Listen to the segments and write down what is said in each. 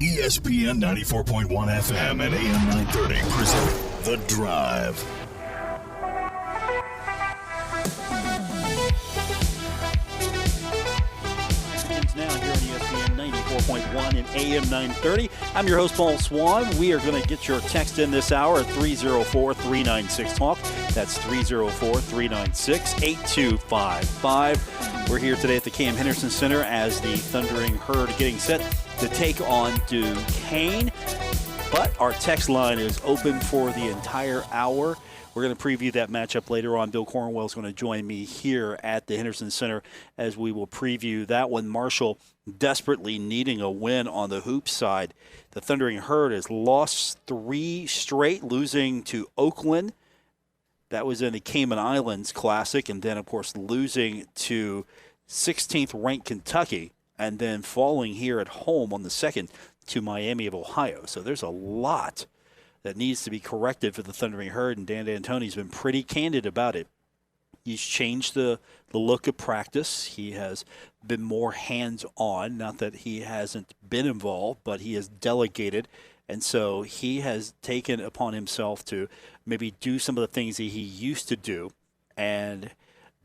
ESPN 94.1 FM and AM 930 present The Drive. Now here on ESPN 94.1 and AM 930. I'm your host, Paul Swann. We are going to get your text in this hour at 304-396-TALK. That's 304-396-8255. We're here today at the Cam Henderson Center as the Thundering Herd getting set to take on Duquesne. But our text line is open for the entire hour. We're going to preview that matchup later on. Bill Cornwell is going to join me here at the Henderson Center as we will preview that one. Marshall desperately needing a win on the hoop side. The Thundering Herd has lost 3 straight, losing to Oakland. That was in the Cayman Islands Classic. And then, of course, losing to 16th-ranked Kentucky. And then falling here at home on the second to Miami of Ohio. So there's a lot that needs to be corrected for the Thundering Herd, and Dan D'Antoni's been pretty candid about it. He's changed the look of practice. He has been more hands-on, not that he hasn't been involved, but he has delegated, and so he has taken upon himself to maybe do some of the things that he used to do and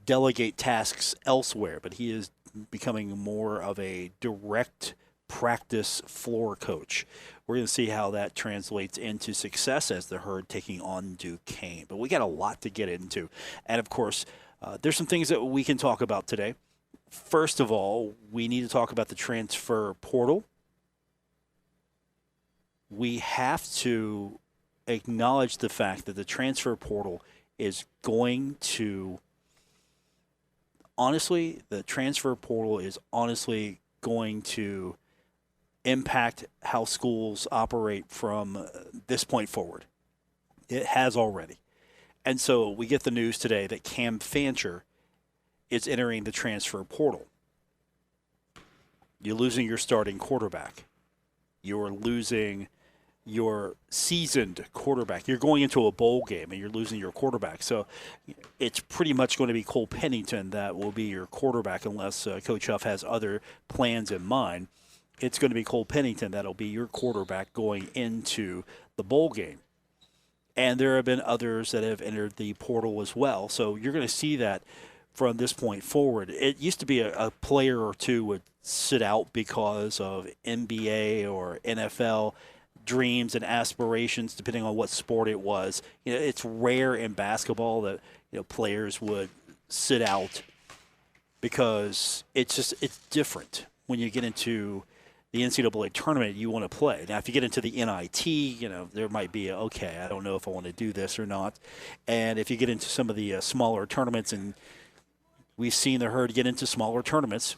delegate tasks elsewhere, but he is becoming more of a direct practice floor coach. We're going to see how that translates into success as the Herd taking on Duquesne. But we got a lot to get into. And, of course, there's some things that we can talk about today. First of all, we need to talk about the transfer portal. We have to acknowledge the fact that the transfer portal is going to honestly going to impact how schools operate from this point forward. It has already. And so we get the news today that Cam Fancher is entering the transfer portal. You're losing your starting quarterback. You're losing your seasoned quarterback. You're going into a bowl game and you're losing your quarterback. So it's pretty much going to be Cole Pennington that will be your quarterback unless Coach Huff has other plans in mind. It's going to be Cole Pennington that'll be your quarterback going into the bowl game. And there have been others that have entered the portal as well. So you're going to see that from this point forward. It used to be a player or two would sit out because of NBA or NFL dreams and aspirations, depending on what sport it was. You know, it's rare in basketball that players would sit out because it's different when you get into the NCAA tournament you want to play. Now, if you get into the NIT, there might be okay, I don't know if I want to do this or not. And if you get into some of the smaller tournaments, and we've seen the Herd get into smaller tournaments,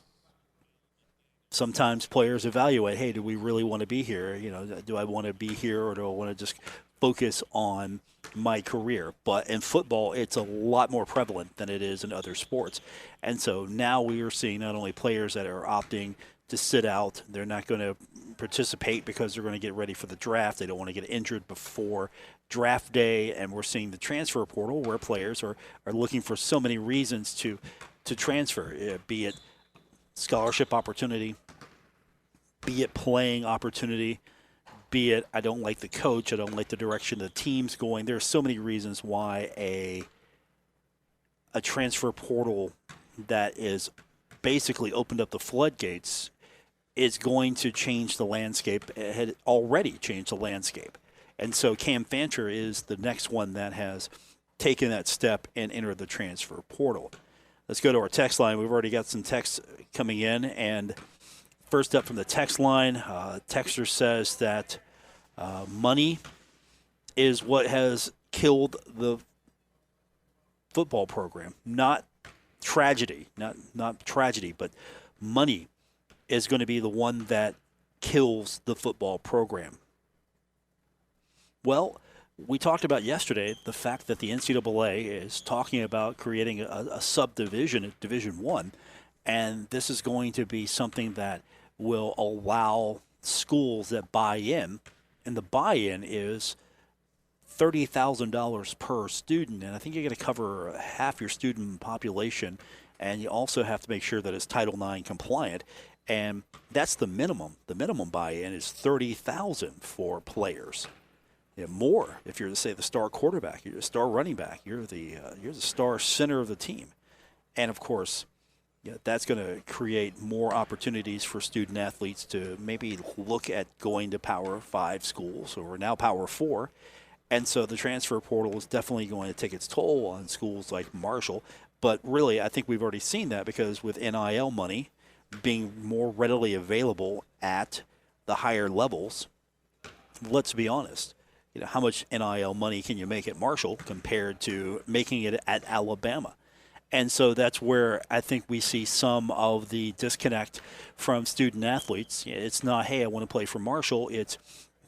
sometimes players evaluate, hey, do we really want to be here? Do I want to be here or do I want to just focus on my career? But in football, it's a lot more prevalent than it is in other sports. And so now we are seeing not only players that are opting to sit out, they're not going to participate because they're going to get ready for the draft. They don't want to get injured before draft day. And we're seeing the transfer portal where players are looking for so many reasons to transfer, be it scholarship opportunity, be it playing opportunity, be it I don't like the coach, I don't like the direction the team's going. There are so many reasons why a transfer portal that is basically opened up the floodgates is going to change the landscape. It had already changed the landscape. And so Cam Fancher is the next one that has taken that step and entered the transfer portal. Let's go to our text line. We've already got some texts coming in. And first up from the text line, texter says that money is what has killed the football program. Not tragedy, not tragedy, but money is going to be the one that kills the football program. Well, we talked about yesterday the fact that the NCAA is talking about creating a subdivision at Division I, and this is going to be something that will allow schools that buy in, and the buy-in is $30,000 per student, and I think you're going to cover half your student population, and you also have to make sure that it's Title IX compliant. And that's the minimum. The minimum buy-in is $30,000 for players. More if you're, say, the star quarterback, you're the star running back, you're the star center of the team. And, of course, that's going to create more opportunities for student athletes to maybe look at going to Power 5 schools or now Power 4. And so the transfer portal is definitely going to take its toll on schools like Marshall. But really, I think we've already seen that because with NIL money being more readily available at the higher levels, let's be honest, how much NIL money can you make at Marshall compared to making it at Alabama? And so that's where I think we see some of the disconnect from student athletes. It's not, hey, I want to play for Marshall. It's,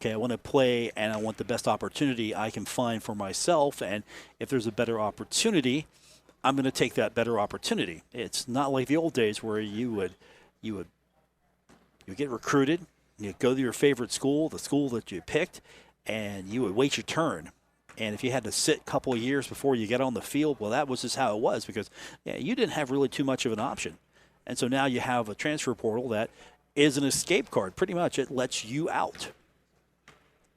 okay, I want to play and I want the best opportunity I can find for myself. And if there's a better opportunity, I'm going to take that better opportunity. It's not like the old days where you would get recruited, you go to your favorite school, the school that you picked, and you would wait your turn. And if you had to sit a couple of years before you get on the field, well, that was just how it was because you didn't have really too much of an option. And so now you have a transfer portal that is an escape card. Pretty much it lets you out.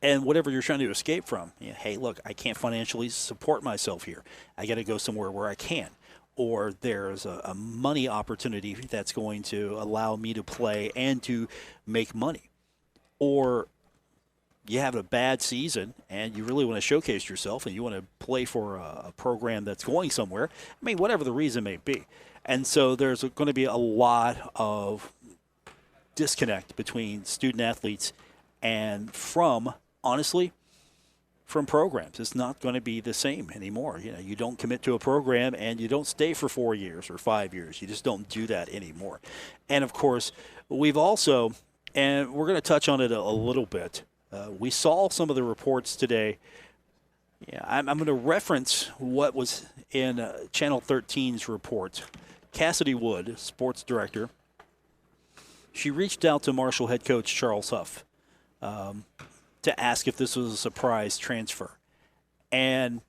And whatever you're trying to escape from, hey, look, I can't financially support myself here. I got to go somewhere where I can. Or there's a money opportunity that's going to allow me to play and to make money. Or you have a bad season and you really want to showcase yourself and you want to play for a program that's going somewhere. I mean, whatever the reason may be. And so there's going to be a lot of disconnect between student athletes and honestly, from programs. It's not going to be the same anymore. You don't commit to a program and you don't stay for 4 years or 5 years. You just don't do that anymore. And, of course, we've also, and we're going to touch on it a little bit, we saw some of the reports today. I'm going to reference what was in Channel 13's report. Cassidy Wood, sports director, she reached out to Marshall head coach Charles Huff to ask if this was a surprise transfer. And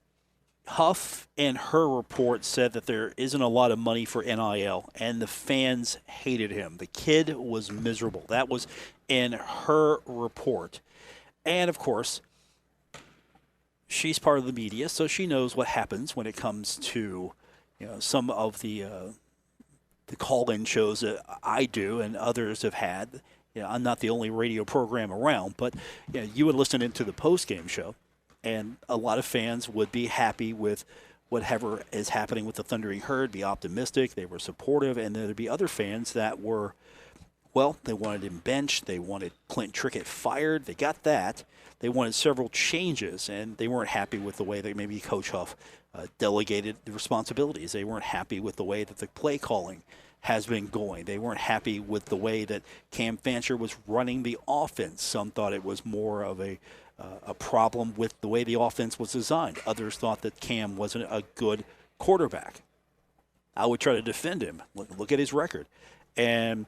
Huff in her report said that there isn't a lot of money for NIL, and the fans hated him. The kid was miserable. That was in her report. And, of course, she's part of the media, so she knows what happens when it comes to some of the call-in shows that I do and others have had. I'm not the only radio program around, but you would listen into the post-game show, and a lot of fans would be happy with whatever is happening with the Thundering Herd, be optimistic, they were supportive, and there'd be other fans that were, well, they wanted him benched, they wanted Clint Trickett fired, they got that. They wanted several changes, and they weren't happy with the way that maybe Coach Huff delegated the responsibilities. They weren't happy with the way that the play calling has been going. They weren't happy with the way that Cam Fancher was running the offense. Some thought it was more of a problem with the way the offense was designed. Others thought that Cam wasn't a good quarterback. I would try to defend him. Look at his record. And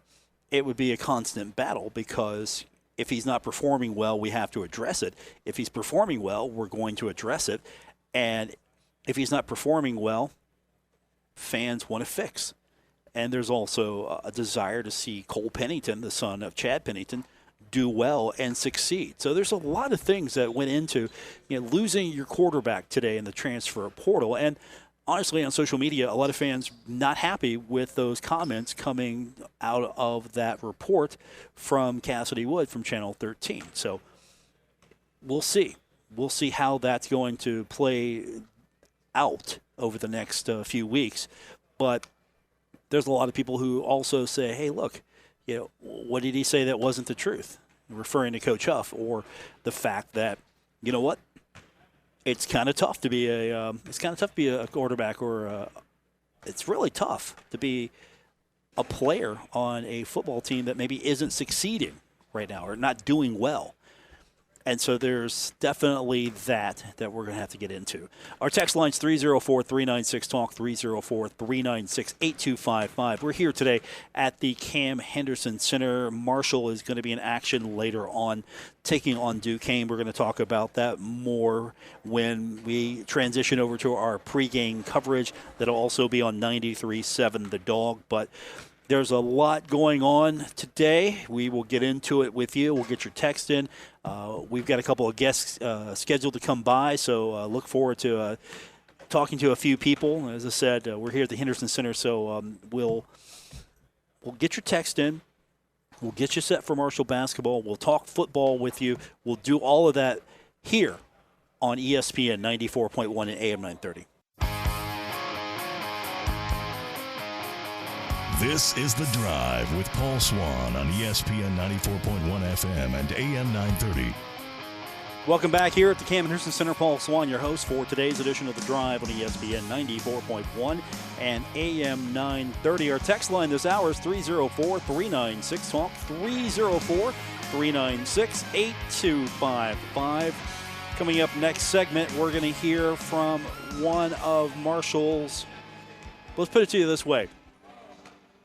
it would be a constant battle because if he's not performing well, we have to address it. If he's performing well, we're going to address it. And if he's not performing well, fans want to fix. And there's also a desire to see Cole Pennington, the son of Chad Pennington, do well and succeed. So there's a lot of things that went into losing your quarterback today in the transfer portal. And honestly, on social media, a lot of fans not happy with those comments coming out of that report from Cassidy Wood from Channel 13. So we'll see. We'll see how that's going to play out over the next few weeks. But there's a lot of people who also say, hey, look, what did he say that wasn't the truth? Referring to Coach Huff, or the fact that, you know what? It's kind of tough to be a quarterback, or it's really tough to be a player on a football team that maybe isn't succeeding right now or not doing well. And so there's definitely that we're going to have to get into. Our text line's 304-396-TALK, 304-396-8255. We're here today at the Cam Henderson Center. Marshall is going to be in action later on, taking on Duquesne. We're going to talk about that more when we transition over to our pregame coverage. That'll also be on 93.7 The Dog. But There's a lot going on today. We will get into it with you. We'll get your text in. We've got a couple of guests scheduled to come by, so look forward to talking to a few people. As I said, we're here at the Henderson Center, so we'll get your text in. We'll get you set for Marshall basketball. We'll talk football with you. We'll do all of that here on ESPN 94.1 and AM 930. This is The Drive with Paul Swann on ESPN 94.1 FM and AM 930. Welcome back here at the Cam Henderson Center. Paul Swann, your host for today's edition of The Drive on ESPN 94.1 and AM 930. Our text line this hour is 304-396-TALK, 304-396-8255. Coming up next segment, we're going to hear from one of Marshall's, let's put it to you this way.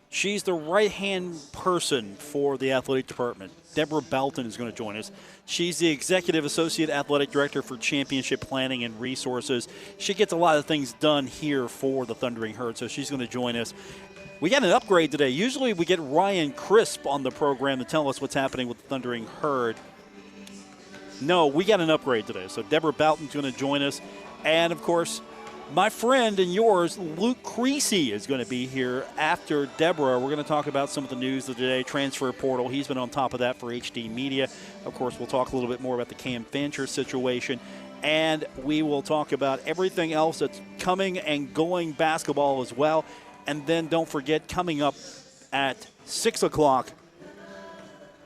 She's the right-hand person for the athletic department. Debra Boughton is going to join us. She's the Executive Associate Athletic Director for Championship Planning and Resources. She gets a lot of things done here for the Thundering Herd, so she's going to join us. We got an upgrade today. Usually we get Ryan Crisp on the program to tell us what's happening with the Thundering Herd. No, we got an upgrade today. So Debra Boughton's going to join us. And, of course, my friend and yours, Luke Creasy, is going to be here after Debra. We're going to talk about some of the news of the day, transfer portal. He's been on top of that for HD Media. Of course, we'll talk a little bit more about the Cam Fancher situation. And we will talk about everything else that's coming and going basketball as well. And then don't forget, coming up at 6 o'clock,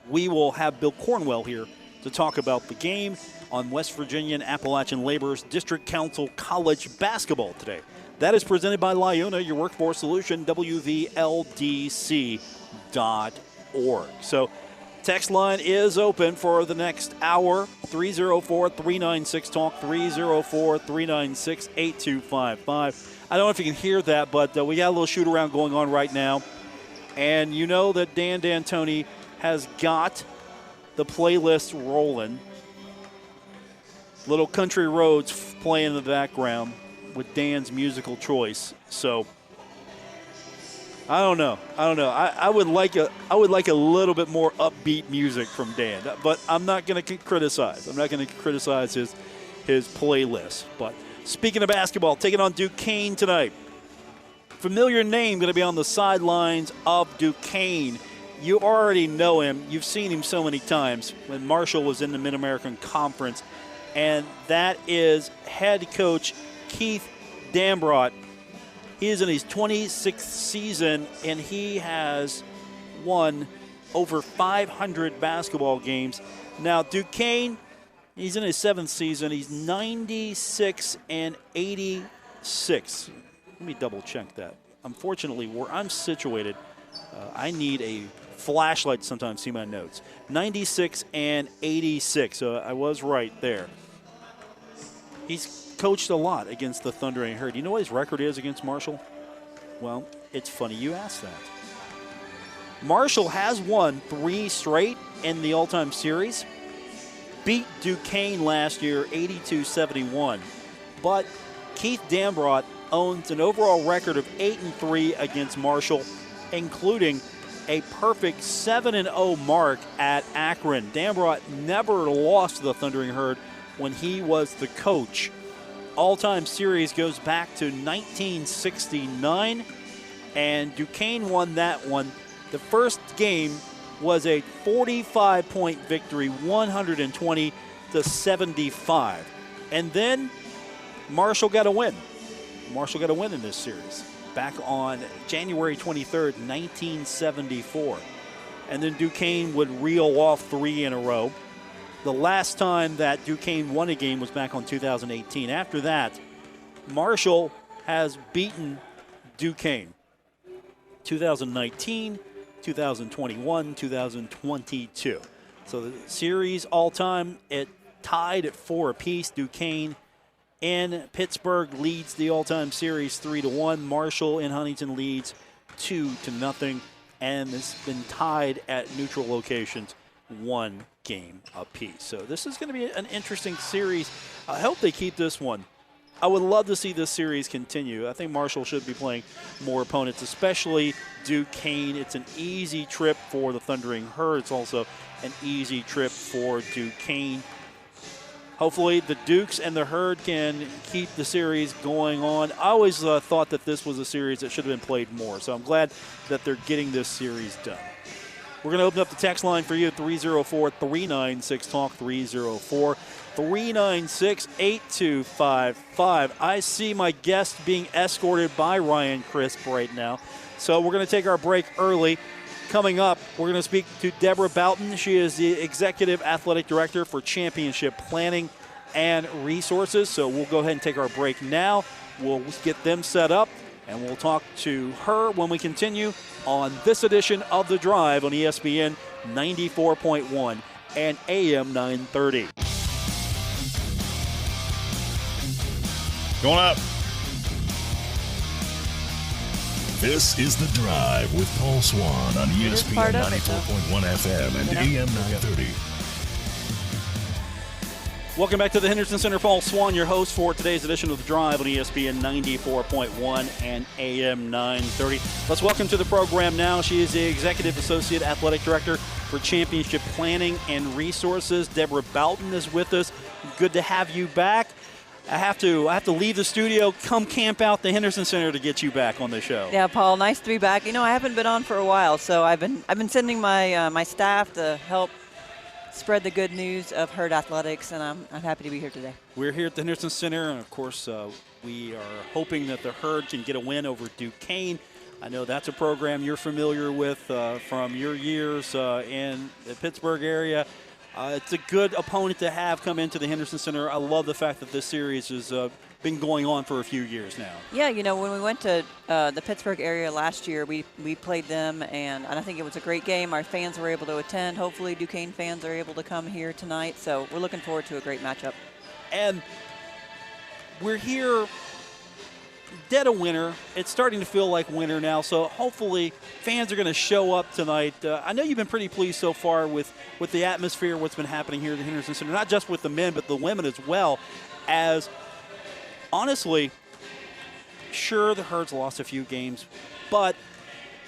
we will have Bill Cornwell here to talk about the game on West Virginia and Appalachian Labor's District Council College basketball today. That is presented by Lyuna, your workforce solution, WVLDC.org. So text line is open for the next hour, 304-396-TALK, 304-396-8255. I don't know if you can hear that, but we got a little shoot-around going on right now. And you know that Dan D'Antoni has got the playlist rolling. Little Country Roads playing in the background with Dan's musical choice. So I don't know. I would like a little bit more upbeat music from Dan, but I'm not going to criticize. I'm not going to criticize his playlist. But speaking of basketball, taking on Duquesne tonight. Familiar name going to be on the sidelines of Duquesne. You already know him. You've seen him so many times when Marshall was in the Mid-American Conference. And that is head coach Keith Dambrot. He is in his 26th season, and he has won over 500 basketball games. Now, Duquesne, he's in his 7th season. He's 96-86. Let me double-check that. Unfortunately, where I'm situated, I need a flashlight to sometimes see my notes. 96-86, so I was right there. He's coached a lot against the Thundering Herd. You know what his record is against Marshall? Well, it's funny you ask that. Marshall has won 3 straight in the all-time series. Beat Duquesne last year 82-71. But Keith Dambrot owns an overall record of 8-3 against Marshall, including a perfect 7-0 mark at Akron. Dambrot never lost to the Thundering Herd when he was the coach. All-time series goes back to 1969, and Duquesne won that one. The first game was a 45-point victory, 120-75. And then Marshall got a win. Marshall got a win in this series back on January 23rd, 1974. And then Duquesne would reel off 3 in a row. The last time that Duquesne won a game was back on 2018. After that, Marshall has beaten Duquesne 2019, 2021, 2022. So the series all-time, it tied at 4 apiece. Duquesne in Pittsburgh leads the all-time series 3-1. Marshall in Huntington leads 2-0. And it's been tied at neutral locations 1 game apiece. So this is going to be an interesting series. I hope they keep this one I would love to see this series continue. I think Marshall should be playing more opponents, especially Duquesne. It's an easy trip for the Thundering Herd. It's also an easy trip for Duquesne. Hopefully the Dukes and the Herd can keep the series going on. I always thought that this was a series that should have been played more, so I'm glad that they're getting this series done. We're going to open up the text line for you at 304-396-TALK, 304-396-8255. I see my guest being escorted by Ryan Crisp right now, so we're going to take our break early. Coming up, we're going to speak to Debra Boughton. She is the Executive Athletic Director for Championship Planning and Resources. So we'll go ahead and take our break now. We'll get them set up, and we'll talk to her when we continue on this edition of The Drive on ESPN 94.1 and AM 930. Going up. This is The Drive with Paul Swann on ESPN 94.1 FM and AM 930. Welcome back to the Henderson Center. Paul Swann, your host for today's edition of The Drive on ESPN 94.1 and AM 930. Let's welcome to the program now. She is the Executive Associate Athletic Director for Championship Planning and Resources. Debra Boughton is with us. Good to have you back. I have to leave the studio, come camp out the Henderson Center to get you back on the show. Yeah, Paul, nice to be back. You know, I haven't been on for a while, so I've been sending my my staff to help spread the good news of Herd Athletics, and I'm happy to be here today. We're here at the Henderson Center, and of course, we are hoping that the Herd can get a win over Duquesne. I know that's a program you're familiar with from your years in the Pittsburgh area. It's a good opponent to have come into the Henderson Center. I love the fact that this series has been going on for a few years now. Yeah, you know, when we went to the Pittsburgh area last year, we played them, and I think it was a great game. Our fans were able to attend. Hopefully Duquesne fans are able to come here tonight, so we're looking forward to a great matchup. And we're here dead of winter. It's starting to feel like winter now, so hopefully fans are going to show up tonight. I know you've been pretty pleased so far with the atmosphere, what's been happening here at the Henderson Center, not just with the men, but the women as well. As honestly, sure, the Herds lost a few games, but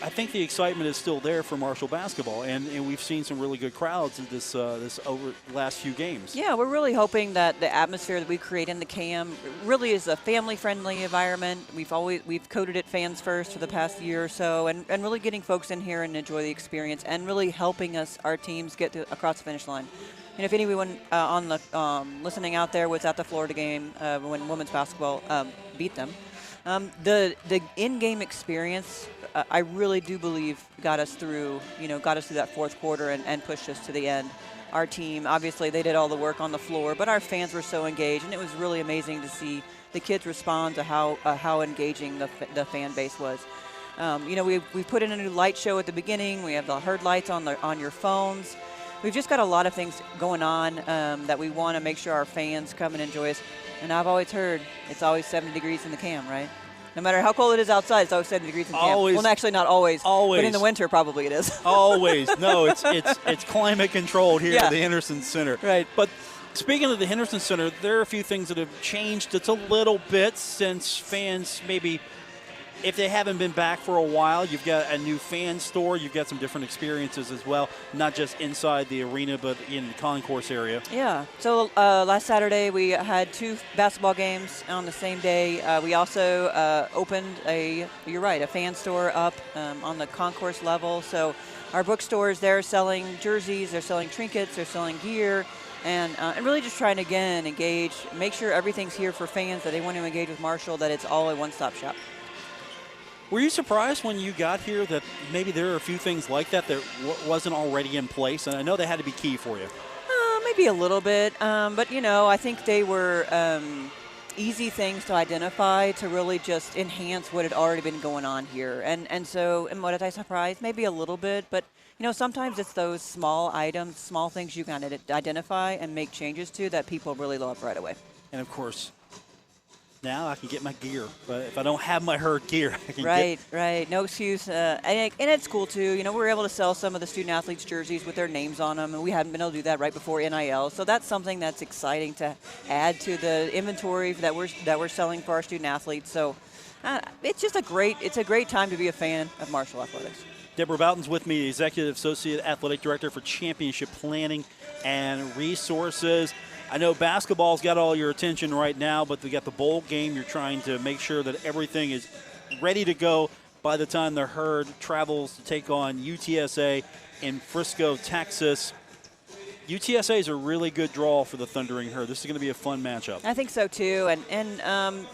I think the excitement is still there for Marshall basketball, and we've seen some really good crowds in this over the last few games. Yeah, we're really hoping that the atmosphere that we create in the CAM really is a family-friendly environment. We've coded it fans first for the past year or so, and really getting folks in here and enjoy the experience, and really helping our teams get across the finish line. And if anyone on the listening out there was at the Florida game when women's basketball beat them, the in-game experience, I really do believe got us through that fourth quarter and pushed us to the end. Our team, obviously, they did all the work on the floor, but our fans were so engaged, and it was really amazing to see the kids respond to how engaging the fan base was. We put in a new light show at the beginning. We have the Herd lights on your phones. We've just got a lot of things going on that we want to make sure our fans come and enjoy us. And I've always heard it's always 70 degrees in the CAM, right? No matter how cold it is outside, it's always 70 degrees in the CAM. Always. Well, actually, not always. Always. But in the winter, probably it is. Always. No, it's climate controlled here at the Henderson Center. Right. But speaking of the Henderson Center, there are a few things that have changed. It's a little bit since fans maybe, if they haven't been back for a while, you've got a new fan store. You've got some different experiences as well, not just inside the arena, but in the concourse area. Yeah. So last Saturday, we had 2 basketball games on the same day. We also opened a fan store up on the concourse level. So our bookstores, they're selling jerseys, they're selling trinkets, they're selling gear, and really just trying to, again, engage, make sure everything's here for fans, that they want to engage with Marshall, that it's all a one-stop shop. Were you surprised when you got here that maybe there are a few things like that wasn't already in place? And I know they had to be key for you. Maybe a little bit. But, I think they were easy things to identify to really just enhance what had already been going on here. And what did I surprise? Maybe a little bit. But, sometimes it's those small items, small things you can identify and make changes to that people really love right away. And, of course, now I can get my gear. But if I don't have my herd gear, I can Right. No excuse. And it's cool, too. You know, we're able to sell some of the student athletes' jerseys with their names on them, and we hadn't been able to do that right before NIL. So that's something that's exciting to add to the inventory that we're selling for our student athletes. So it's just a great time to be a fan of Marshall Athletics. Debra Boughton's with me, Executive Associate Athletic Director for Championship Planning and Resources. I know basketball's got all your attention right now, but we got the bowl game. You're trying to make sure that everything is ready to go by the time the herd travels to take on UTSA in Frisco, Texas. UTSA is a really good draw for the Thundering Herd. This is going to be a fun matchup. I think so, too. And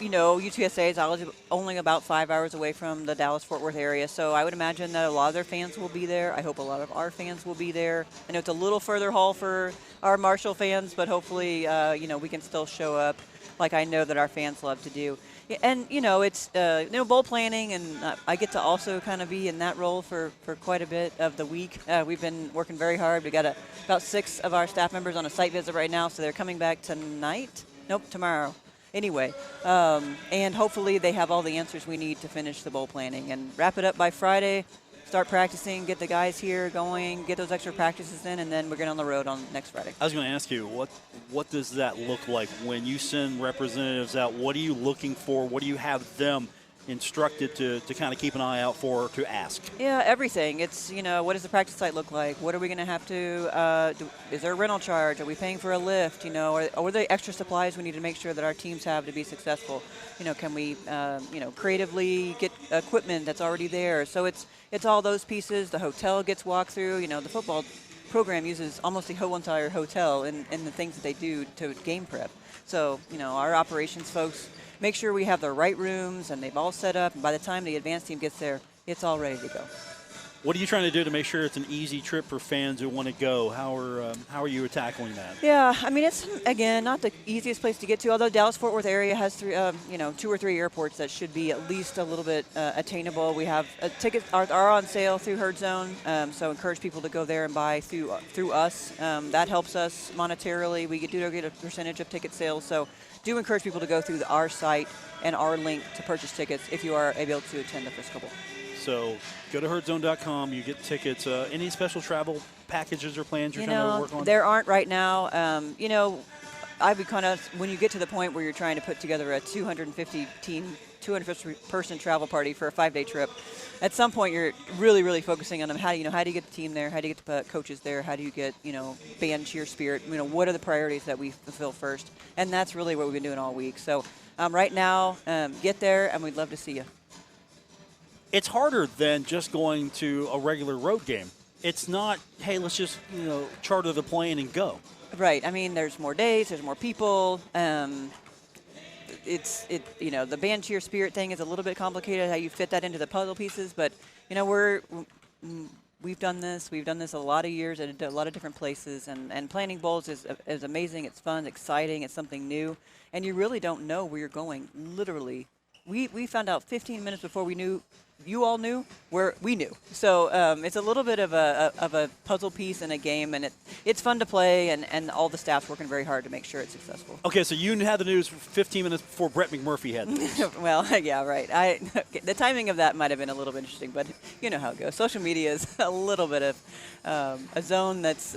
you know, UTSA is only about 5 hours away from the Dallas-Fort Worth area, so I would imagine that a lot of their fans will be there. I hope a lot of our fans will be there. I know it's a little further haul for our Marshall fans, but hopefully, you know, we can still show up like I know that our fans love to do. And, you know, it's, you know, bowl planning, and I get to also kind of be in that role for quite a bit of the week. We've been working very hard. We got about 6 of our staff members on a site visit right now, so they're coming back tonight. Nope, tomorrow. Anyway, and hopefully they have all the answers we need to finish the bowl planning and wrap it up by Friday. Start practicing, get the guys here going, get those extra practices in, and then we're getting on the road on next Friday. I was going to ask you, what does that look like when you send representatives out? What are you looking for? What do you have them instructed to kind of keep an eye out for, to ask? Yeah, everything. It's, you know, what does the practice site look like? What are we going to have to do? Is there a rental charge? Are we paying for a lift? You know, or are there extra supplies we need to make sure that our teams have to be successful? You know, can we, you know, creatively get equipment that's already there? So it's all those pieces. The hotel gets walked through. You know, the football program uses almost the whole entire hotel in the things that they do to game prep. So, you know, our operations folks make sure we have the right rooms and they've all set up. And by the time the advanced team gets there, it's all ready to go. What are you trying to do to make sure it's an easy trip for fans who want to go? How are you tackling that? Yeah, I mean, it's, again, not the easiest place to get to, although Dallas-Fort Worth area has 2 or 3 airports that should be at least a little bit attainable. We have tickets are on sale through Herd Zone, so encourage people to go there and buy through us. That helps us monetarily. We do get a percentage of ticket sales, so do encourage people to go through our site and our link to purchase tickets if you are able to attend the Frisco Bowl. So go to herdzone.com. You get tickets. Any special travel packages or plans you're trying to work on? There aren't right now. You know, I would kind of, when you get to the point where you're trying to put together a 250-person travel party for a 5-day trip, at some point you're really, really focusing on them. How do you get the team there? How do you get the coaches there? How do you get, you know, band cheer spirit? You know, what are the priorities that we fulfill first? And that's really what we've been doing all week. So right now, get there, and we'd love to see you. It's harder than just going to a regular road game. It's not, hey, let's just, you know, charter the plane and go. Right. I mean, there's more days, there's more people. You know, the band cheer spirit thing is a little bit complicated, how you fit that into the puzzle pieces. But, you know, we've done this a lot of years at a lot of different places. And planning bowls is amazing. It's fun, exciting. It's something new. And you really don't know where you're going, literally. We found out 15 minutes before we knew. You all knew where we knew. So it's a little bit of a puzzle piece in a game, and it's fun to play, and all the staff's working very hard to make sure it's successful. Okay, so you had the news 15 minutes before Brett McMurphy had the news. Well, yeah, right. The timing of that might have been a little bit interesting, but you know how it goes. Social media is a little bit of a zone that's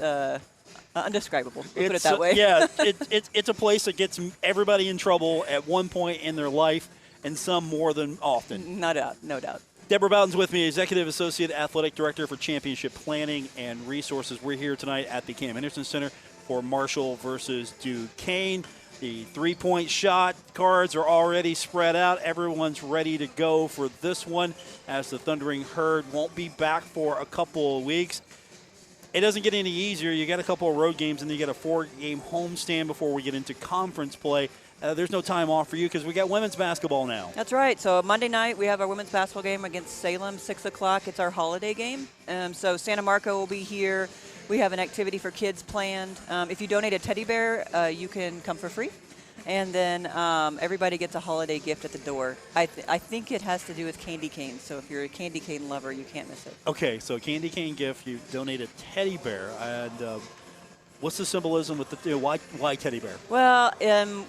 undescribable. We'll put it that way. Yeah, it's a place that gets everybody in trouble at one point in their life, and some more than often. No doubt. Debra Boughton's with me, Executive Associate Athletic Director for Championship Planning and Resources. We're here tonight at the Cam Henderson Center for Marshall versus Duquesne. The three-point shot cards are already spread out. Everyone's ready to go for this one, as the Thundering Herd won't be back for a couple of weeks. It doesn't get any easier. You got a couple of road games, and then you got a 4-game homestand before we get into conference play. There's no time off for you because we got women's basketball now. That's right. So Monday night we have our women's basketball game against Salem, 6 o'clock. It's our holiday game. So Santa Marco will be here. We have an activity for kids planned. If you donate a teddy bear, you can come for free. And then everybody gets a holiday gift at the door. I think it has to do with candy canes. So if you're a candy cane lover, you can't miss it. Okay, so candy cane gift, you donate a teddy bear. And What's the symbolism with the why teddy bear? Well,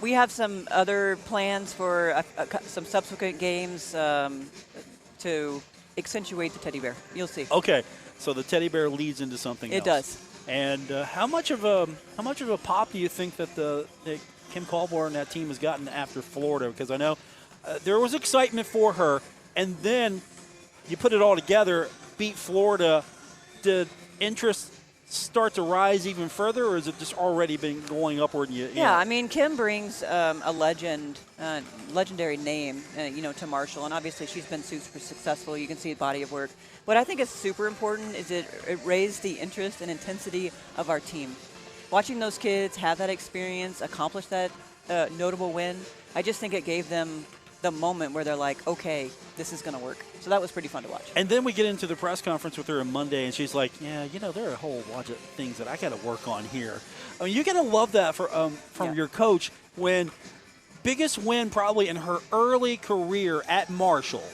we have some other plans for some subsequent games to accentuate the teddy bear. You'll see. Okay, so the teddy bear leads into something else. It does. And how much of a pop do you think that the Kim Colborn and that team has gotten after Florida? Because I know there was excitement for her, and then you put it all together, beat Florida. Did interest start to rise even further, or has it just already been going upward? I mean, Kim brings a legendary name, to Marshall, and obviously she's been super successful. You can see the body of work. What I think is super important is it raised the interest and intensity of our team. Watching those kids have that experience, accomplish that notable win, I just think it gave them the moment where they're like, okay, this is going to work. So that was pretty fun to watch. And then we get into the press conference with her on Monday, and she's like, yeah, there are a whole bunch of things that I got to work on here. I mean, you're going to love that from your coach when biggest win probably in her early career at Marshall,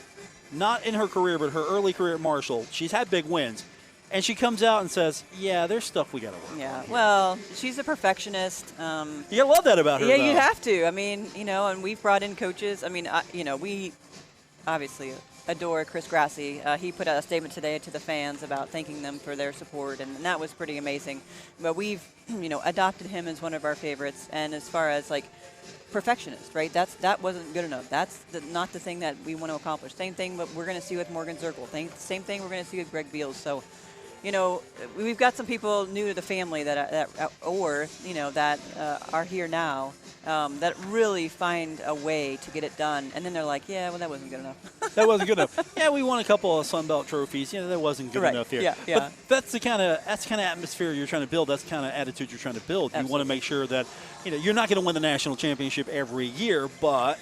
not in her career, but her early career at Marshall. She's had big wins. And she comes out and says, yeah, there's stuff we got to work on. Yeah, well, she's a perfectionist. You got to love that about her, Yeah, though. you have to. I mean, and we've brought in coaches. I mean, we obviously adore Chris Grassi. He put out a statement today to the fans about thanking them for their support, and that was pretty amazing. But we've, adopted him as one of our favorites. And as far as, perfectionist, right? That wasn't good enough. That's not the thing that we want to accomplish. Same thing what we're going to see with Morgan Zirkle. Same thing we're going to see with Greg Beals. So, we've got some people new to the family that are here now that really find a way to get it done, and then they're like, yeah, well, that wasn't good enough. That wasn't good enough. Yeah, we won a couple of Sun Belt trophies. That wasn't good enough here. Yeah. But that's the kind of atmosphere you're trying to build. That's the kind of attitude you're trying to build. Absolutely. You want to make sure that you're not going to win the national championship every year, but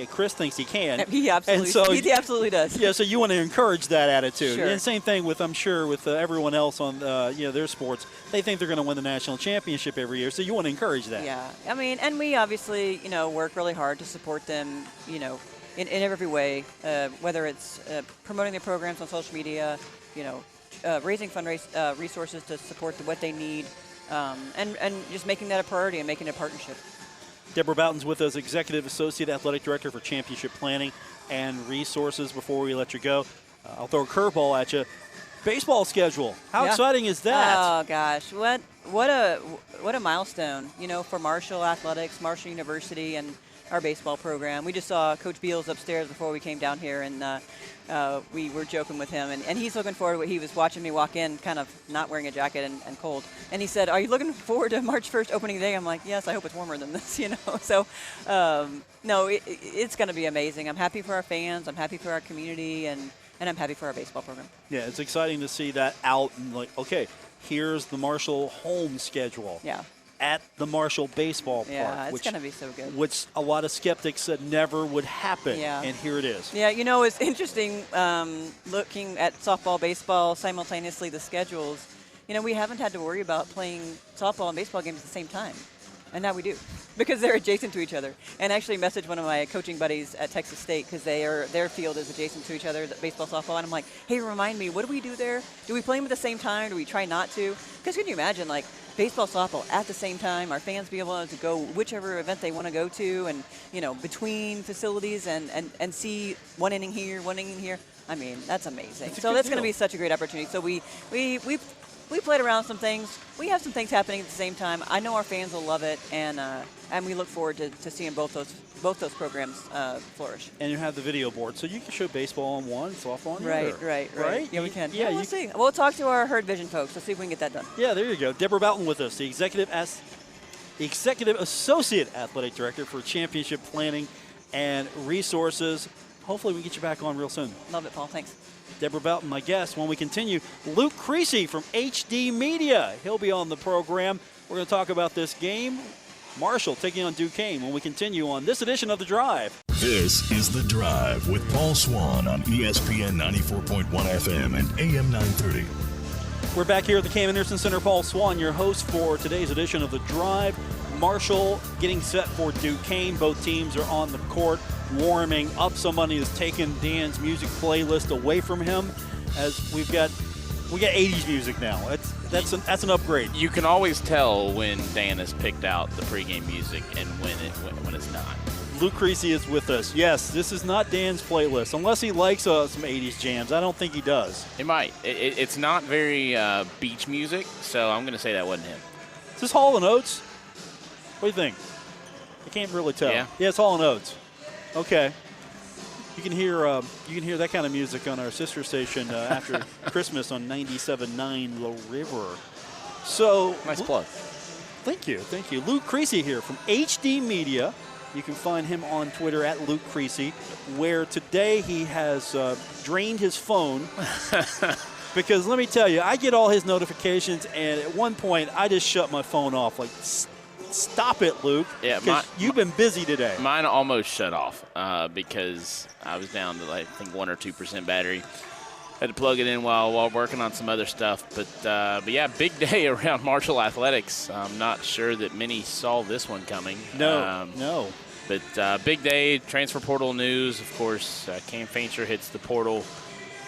Chris thinks he can. He absolutely does. Yeah, so you want to encourage that attitude. Sure. And same thing with, I'm sure, with everyone else on their sports. They think they're going to win the national championship every year, so you want to encourage that. Yeah, I mean, and we obviously, work really hard to support them, in every way, whether it's promoting their programs on social media, raising resources to support what they need, and just making that a priority and making it a partnership. Debra Boughton's with us, Executive Associate Athletic Director for Championship Planning and Resources. Before we let you go, I'll throw a curveball at you. Baseball schedule. How exciting is that? Oh gosh, what a milestone, for Marshall Athletics, Marshall University, and our baseball program. We just saw Coach Beals upstairs before we came down here, and we were joking with him, and he's looking forward to it. He was watching me walk in, kind of not wearing a jacket and cold, and he said, "Are you looking forward to March 1st opening day?" I'm like, "Yes, I hope it's warmer than this," So, no, it's going to be amazing. I'm happy for our fans. I'm happy for our community, and I'm happy for our baseball program. Yeah, it's exciting to see that out and okay, here's the Marshall home schedule. Yeah. At the Marshall baseball park. Yeah, it's going to be so good. Which a lot of skeptics said never would happen, and here it is. Yeah, it's interesting looking at softball, baseball, simultaneously the schedules. We haven't had to worry about playing softball and baseball games at the same time, and now we do because they're adjacent to each other. And actually messaged one of my coaching buddies at Texas State because their field is adjacent to each other, baseball, softball, and I'm like, hey, remind me, what do we do there? Do we play them at the same time? Do we try not to? Because can you imagine, baseball, softball at the same time, our fans be able to go whichever event they want to go to, and between facilities and see one inning here, one inning here. I mean, that's amazing. So that's going to be such a great opportunity. So we played around some things. We have some things happening at the same time. I know our fans will love it, and we look forward to seeing both those programs flourish. And you have the video board, so you can show baseball on one, softball on the other. Right. Yeah, we can. Yeah, we'll see. We'll talk to our Herd Vision folks. Let's see if we can get that done. Yeah, there you go. Debra Boughton with us, the Executive Associate Athletic Director for Championship Planning and Resources. Hopefully we can get you back on real soon. Love it, Paul. Thanks. Debra Boughton, my guest. When we continue, Luke Creasy from HD Media. He'll be on the program. We're going to talk about this game. Marshall taking on Duquesne when we continue on this edition of The Drive. This is The Drive with Paul Swann on ESPN 94.1 FM and AM 930. We're back here at the Cam Henderson Center. Paul Swann, your host for today's edition of The Drive. Marshall getting set for Duquesne. Both teams are on the court warming up. Somebody has taken Dan's music playlist away from him as we've got We got 80s music now. That's an upgrade. You can always tell when Dan has picked out the pregame music and when it's not. Luke Creasy is with us. Yes, this is not Dan's playlist, unless he likes some 80s jams. I don't think he does. He might. It's not very beach music, so I'm going to say that wasn't him. Is this Hall & Oates? What do you think? I can't really tell. Yeah, it's Hall & Oates. Okay. You can hear that kind of music on our sister station after Christmas on 97.9 The River. So nice plug. Thank you. Luke Creasy here from HD Media. You can find him on Twitter at Luke Creasy, where today he has drained his phone. Because let me tell you, I get all his notifications, and at one point I just shut my phone off. Like, stop it, Luke. Yeah, because you've been busy today. Mine almost shut off because I was down to, I think, 1 or 2% battery. Had to plug it in while working on some other stuff. But yeah, big day around Marshall Athletics. I'm not sure that many saw this one coming. No. But big day, transfer portal news. Of course, Cam Fancher hits the portal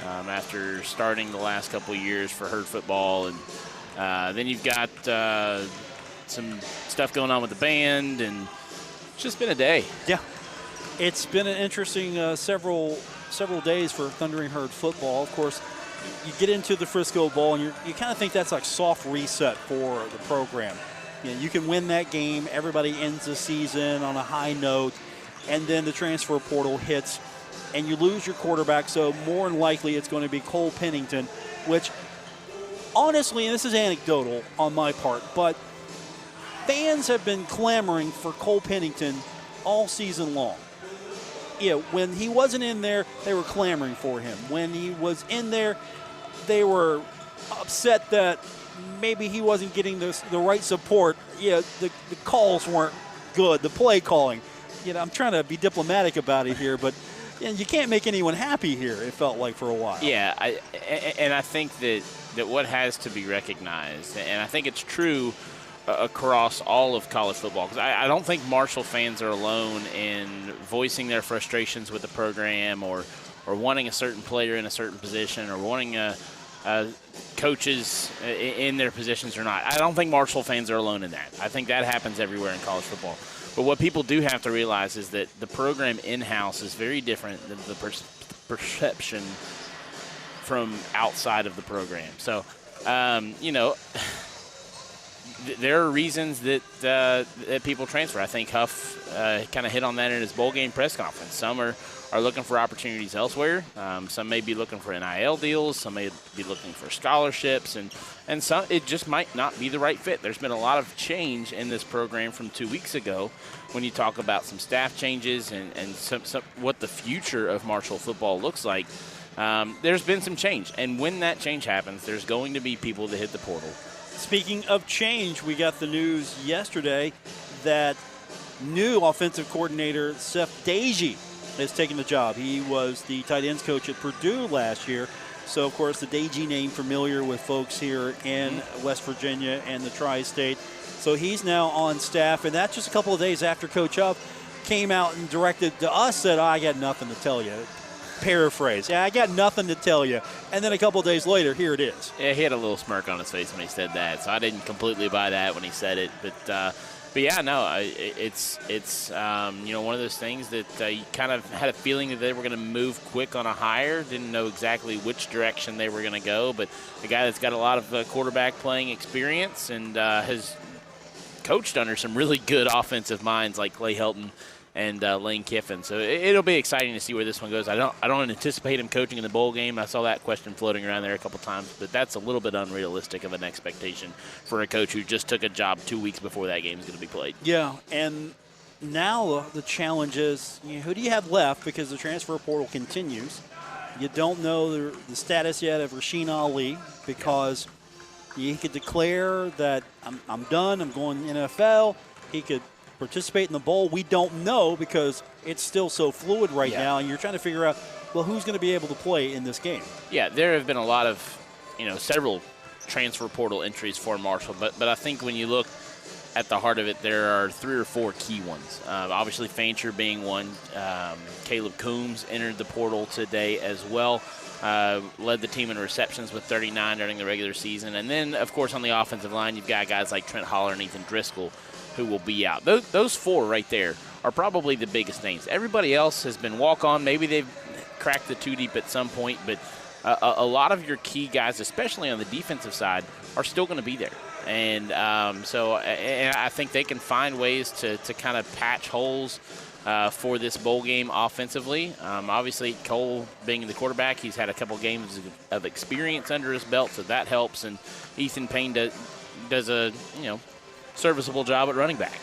after starting the last couple of years for Herd football. And then you've got some stuff going on with the band, and it's just been a day. Yeah. It's been an interesting several days for Thundering Herd football. Of course, you get into the Frisco Bowl, and you kind of think that's like soft reset for the program. You can win that game. Everybody ends the season on a high note, and then the transfer portal hits, and you lose your quarterback. So more than likely, it's going to be Cole Pennington, which honestly, and this is anecdotal on my part, but fans have been clamoring for Cole Pennington all season long. Yeah, when he wasn't in there, they were clamoring for him. When he was in there, they were upset that maybe he wasn't getting the right support. Yeah, the calls weren't good, the play calling. I'm trying to be diplomatic about it here, but you can't make anyone happy here, it felt like, for a while. Yeah, I think that what has to be recognized, and I think it's true across all of college football, because I don't think Marshall fans are alone in voicing their frustrations with the program or wanting a certain player in a certain position or wanting coaches in their positions or not. I don't think Marshall fans are alone in that. I think that happens everywhere in college football. But what people do have to realize is that the program in-house is very different than the perception from outside of the program. So, there are reasons that people transfer. I think Huff kind of hit on that in his bowl game press conference. Some are looking for opportunities elsewhere. Some may be looking for NIL deals. Some may be looking for scholarships. And some, it just might not be the right fit. There's been a lot of change in this program from 2 weeks ago when you talk about some staff changes and some what the future of Marshall football looks like. There's been some change. And when that change happens, there's going to be people that hit the portal. Speaking of change, we got the news yesterday that new offensive coordinator Seth Dagey has taken the job. He was the tight ends coach at Purdue last year. So, of course, the Dagey name familiar with folks here in West Virginia and the Tri-State. So he's now on staff, and that's just a couple of days after Coach Huff came out and directed to us, said, I got nothing to tell you. Paraphrase. Yeah, I got nothing to tell you. And then a couple of days later, here it is. Yeah, he had a little smirk on his face when he said that, so I didn't completely buy that when he said it. But yeah, no, it's one of those things that you kind of had a feeling that they were going to move quick on a hire. Didn't know exactly which direction they were going to go, but a guy that's got a lot of quarterback playing experience and has coached under some really good offensive minds like Clay Helton and Lane Kiffin. So it'll be exciting to see where this one goes. I don't anticipate him coaching in the bowl game. I saw that question floating around there a couple times, but that's a little bit unrealistic of an expectation for a coach who just took a job 2 weeks before that game is going to be played. Yeah, and now the challenge is, who do you have left, because the transfer portal continues. You don't know the status yet of Rasheen Ali, because he could declare that I'm done, I'm going to the NFL. He could participate in the bowl. We don't know, because it's still so fluid right now, and you're trying to figure out, well, who's going to be able to play in this game? Yeah, there have been a lot of, several transfer portal entries for Marshall, but I think when you look at the heart of it, there are 3 or 4 key ones. Obviously, Fancher being one. Caleb Coombs entered the portal today as well. led the team in receptions with 39 during the regular season. And then, of course, on the offensive line, you've got guys like Trent Holler and Ethan Driscoll who will be out. Those four right there are probably the biggest names. Everybody else has been walk-on. Maybe they've cracked the two deep at some point, but a lot of your key guys, especially on the defensive side, are still going to be there. And so I think they can find ways to kind of patch holes for this bowl game offensively. Obviously, Cole being the quarterback, he's had a couple games of experience under his belt, so that helps. And Ethan Payne does a serviceable job at running back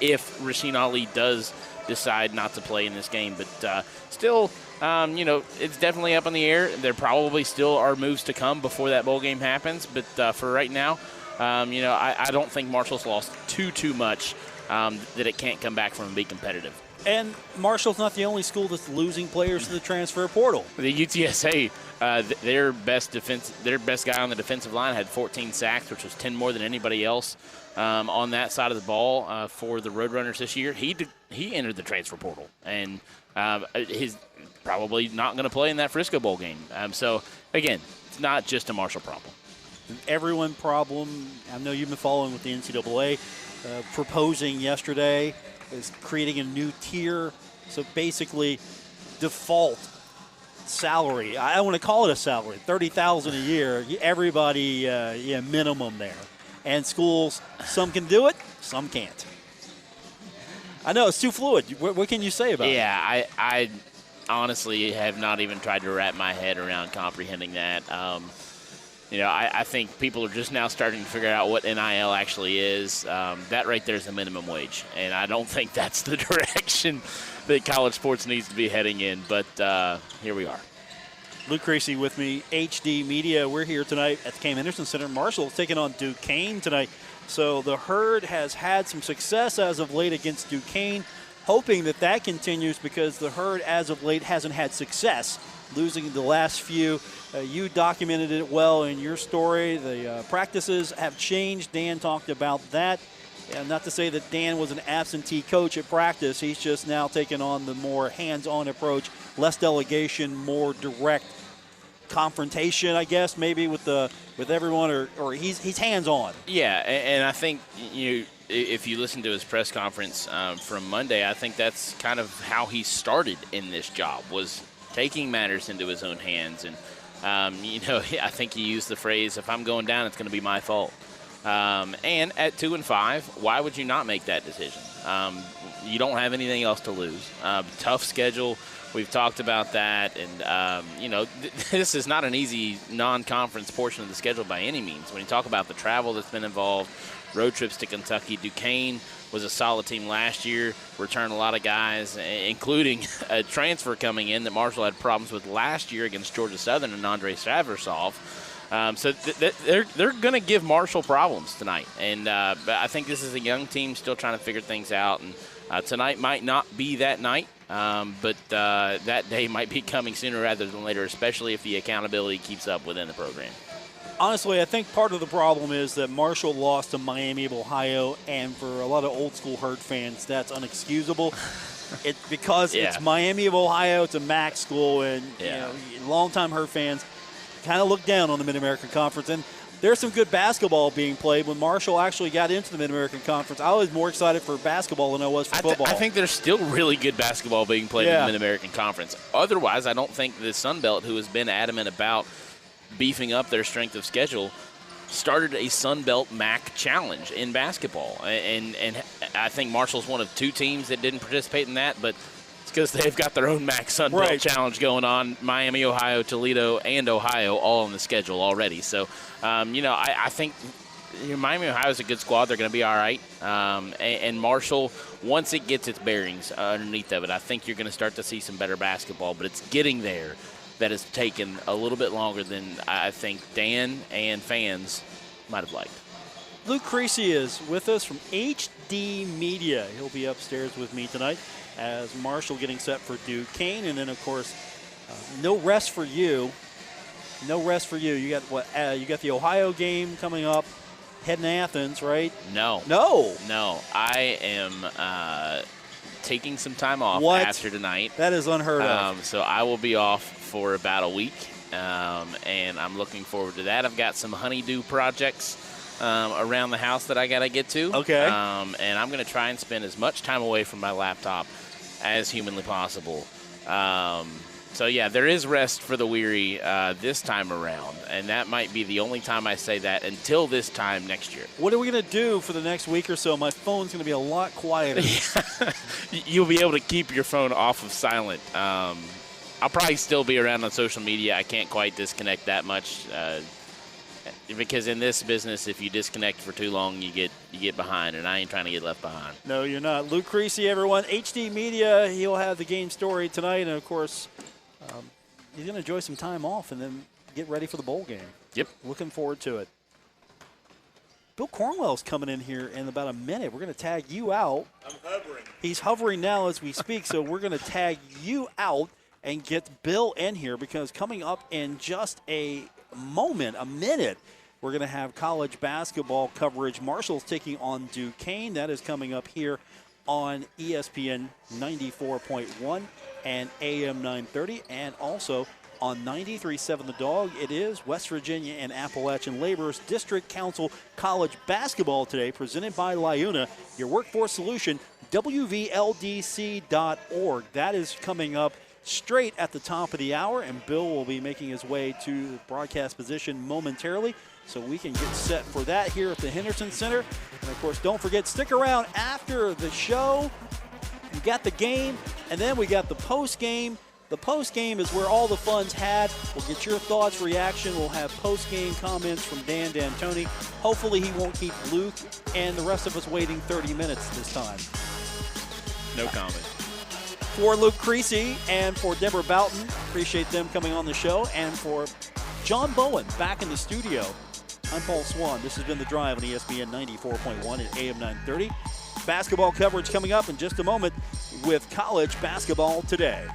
if Rasheen Ali does decide not to play in this game. But still, it's definitely up in the air. There probably still are moves to come before that bowl game happens. But for right now, I don't think Marshall's lost too much that it can't come back from and be competitive. And Marshall's not the only school that's losing players to the transfer portal. The UTSA, their best guy on the defensive line had 14 sacks, which was 10 more than anybody else on that side of the ball for the Roadrunners this year. He entered the transfer portal, and he's probably not going to play in that Frisco Bowl game. So, again, it's not just a Marshall problem. Everyone problem. I know you've been following with the NCAA proposing yesterday is creating a new tier. So basically, default salary. I don't want to call it a salary. $30,000 a year. Everybody, minimum there. And schools, some can do it, some can't. I know it's too fluid. What can you say about it? Yeah, I honestly have not even tried to wrap my head around comprehending that. I think people are just now starting to figure out what NIL actually is. That right there is the minimum wage, and I don't think that's the direction that college sports needs to be heading in, but here we are. Luke Creasy with me, HD Media. We're here tonight at the Cam Henderson Center. Marshall taking on Duquesne tonight. So the Herd has had some success as of late against Duquesne, hoping that continues because the Herd as of late hasn't had success, losing the last few. You documented it well in your story. The practices have changed. Dan talked about that. And not to say that Dan was an absentee coach at practice. He's just now taking on the more hands-on approach, less delegation, more direct confrontation, I guess, maybe with everyone, or he's hands-on. Yeah, and I think if you listen to his press conference from Monday, I think that's kind of how he started in this job, was taking matters into his own hands. And I think he used the phrase, if I'm going down, it's going to be my fault. And at 2-5, why would you not make that decision? You don't have anything else to lose. Tough schedule. We've talked about that. And, this is not an easy non-conference portion of the schedule by any means. When you talk about the travel that's been involved, road trips to Kentucky, Duquesne was a solid team last year, returned a lot of guys, including a transfer coming in that Marshall had problems with last year against Georgia Southern and Andre Saversov. So they're going to give Marshall problems tonight. And but I think this is a young team still trying to figure things out. And tonight might not be that night, but that day might be coming sooner rather than later, especially if the accountability keeps up within the program. Honestly, I think part of the problem is that Marshall lost to Miami of Ohio, and for a lot of old-school Herd fans, that's unexcusable. It's Miami of Ohio, it's a MAC school, and longtime Herd fans kind of look down on the Mid-American Conference. And there's some good basketball being played. When Marshall actually got into the Mid-American Conference, I was more excited for basketball than I was for football. I think there's still really good basketball being played in the Mid-American Conference. Otherwise, I don't think the Sun Belt, who has been adamant about beefing up their strength of schedule, started a Sun Belt MAC challenge in basketball. And I think Marshall's one of two teams that didn't participate in that, but it's because they've got their own MAC Sun Belt challenge going on. Miami, Ohio, Toledo, and Ohio all on the schedule already. So, I think Miami, Ohio is a good squad. They're going to be all right. And Marshall, once it gets its bearings underneath of it, I think you're going to start to see some better basketball. But it's getting there that has taken a little bit longer than I think Dan and fans might have liked. Luke Creasy is with us from HD Media. He'll be upstairs with me tonight as Marshall getting set for Duquesne. And then, of course, no rest for you. No rest for you. You got what? You got the Ohio game coming up. Heading to Athens, right? No. I am taking some time off after tonight. That is unheard of. So I will be off for about a week. and I'm looking forward to that. I've got some honeydew projects around the house that I got to get to. Okay. And I'm going to try and spend as much time away from my laptop as humanly possible. So, yeah, there is rest for the weary this time around, and that might be the only time I say that until this time next year. What are we going to do for the next week or so? My phone's going to be a lot quieter. You'll be able to keep your phone off of silent. I'll probably still be around on social media. I can't quite disconnect that much because in this business, if you disconnect for too long, you get behind, and I ain't trying to get left behind. No, you're not. Luke Creasy, everyone. HD Media, he'll have the game story tonight, and, of course, he's going to enjoy some time off and then get ready for the bowl game. Yep. Looking forward to it. Bill Cornwell's coming in here in about a minute. We're going to tag you out. I'm hovering. He's hovering now as we speak, so we're going to tag you out and get Bill in here because coming up in just a minute, we're going to have college basketball coverage. Marshall's taking on Duquesne. That is coming up here on ESPN 94.1 and AM 930, and also on 93.7 The Dog. It is West Virginia and Appalachian Laborers District Council College Basketball today, presented by LiUNA, your workforce solution, WVLDC.org. That is coming up straight at the top of the hour, and Bill will be making his way to the broadcast position momentarily so we can get set for that here at the Henderson Center. And, of course, don't forget, stick around after the show. We got the game, and then we got the post-game. The post-game is where all the fun's had. We'll get your thoughts, reaction. We'll have post-game comments from Dan D'Antoni. Hopefully he won't keep Luke and the rest of us waiting 30 minutes this time. No comment. For Luke Creasy and for Debra Boughton, appreciate them coming on the show. And for John Bowen back in the studio, I'm Paul Swann. This has been The Drive on ESPN 94.1 at AM 930. Basketball coverage coming up in just a moment with college basketball today.